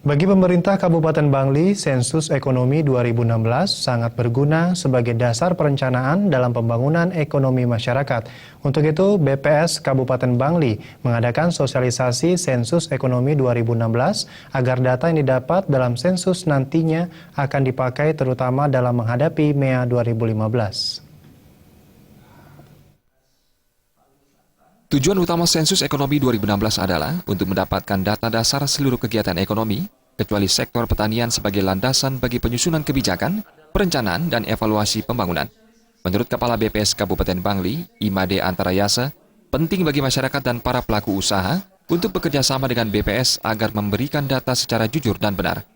Bagi pemerintah Kabupaten Bangli, sensus ekonomi 2016 sangat berguna sebagai dasar perencanaan dalam pembangunan ekonomi masyarakat. Untuk itu, BPS Kabupaten Bangli mengadakan sosialisasi sensus ekonomi 2016 agar data yang didapat dalam sensus nantinya akan dipakai terutama dalam menghadapi MEA 2015. Tujuan utama sensus ekonomi 2016 adalah untuk mendapatkan data dasar seluruh kegiatan ekonomi, kecuali sektor pertanian sebagai landasan bagi penyusunan kebijakan, perencanaan, dan evaluasi pembangunan. Menurut Kepala BPS Kabupaten Bangli, Imade Antarayasa, penting bagi masyarakat dan para pelaku usaha untuk bekerja sama dengan BPS agar memberikan data secara jujur dan benar.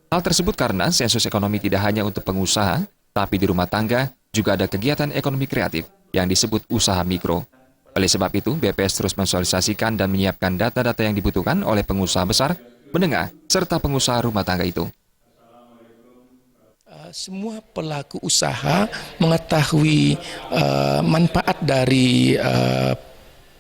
Hal tersebut karena sensus ekonomi tidak hanya untuk pengusaha, tapi di rumah tangga juga ada kegiatan ekonomi kreatif yang disebut usaha mikro. Oleh sebab itu, BPS terus mensosialisasikan dan menyiapkan data-data yang dibutuhkan oleh pengusaha besar, menengah, serta pengusaha rumah tangga itu. Semua pelaku usaha mengetahui manfaat dari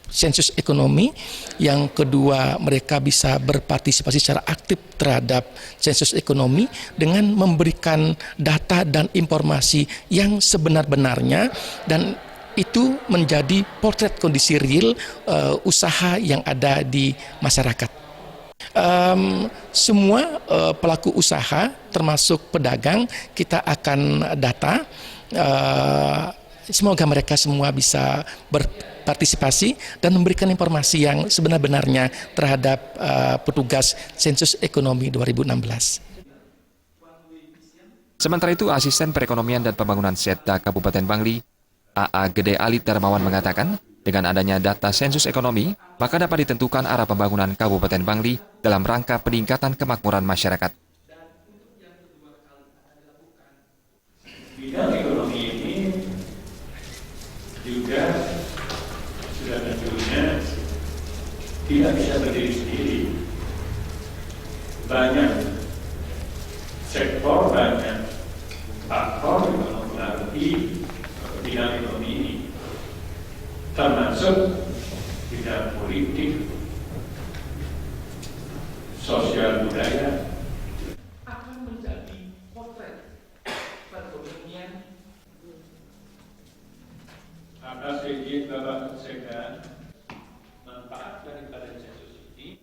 sensus ekonomi. Yang kedua, mereka bisa berpartisipasi secara aktif terhadap sensus ekonomi dengan memberikan data dan informasi yang sebenar-benarnya, dan itu menjadi potret kondisi real usaha yang ada di masyarakat. Semua pelaku usaha termasuk pedagang kita akan data. Semoga mereka semua bisa berpartisipasi dan memberikan informasi yang sebenar-benarnya terhadap petugas sensus ekonomi 2016. Sementara itu, Asisten Perekonomian dan Pembangunan Setda Kabupaten Bangli, AA Gede Alit Darmawan mengatakan, dengan adanya data sensus ekonomi, maka dapat ditentukan arah pembangunan Kabupaten Bangli dalam rangka peningkatan kemakmuran masyarakat. Bidang ekonomi ini juga sudah tentunya tidak bisa berdiri sendiri. Banyak sektor, banyak faktor yang mempengaruhi bidang ekonomi ini, termasuk bidang politik, sosial budaya, akan menjadi potret perekonomian. Atas izin Bapak Sekda, manfaat daripada sensus ini.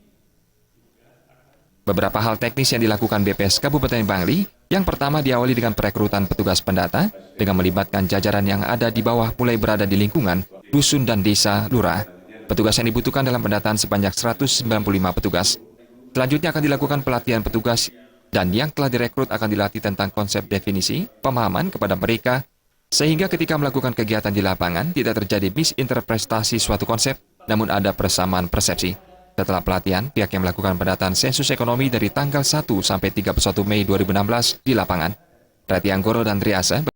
Beberapa hal teknis yang dilakukan BPS Kabupaten Bangli, yang pertama diawali dengan perekrutan petugas pendata dengan melibatkan jajaran yang ada di bawah mulai berada di lingkungan, dusun dan desa, lurah. Petugas yang dibutuhkan dalam pendataan sebanyak 195 petugas. Selanjutnya akan dilakukan pelatihan petugas dan yang telah direkrut akan dilatih tentang konsep definisi, pemahaman kepada mereka, sehingga ketika melakukan kegiatan di lapangan tidak terjadi misinterpretasi suatu konsep, namun ada persamaan persepsi. Setelah pelatihan, pihak yang melakukan pendataan sensus ekonomi dari tanggal 1 sampai 31 Mei 2016 di lapangan. Rati Anggoro dan Triasa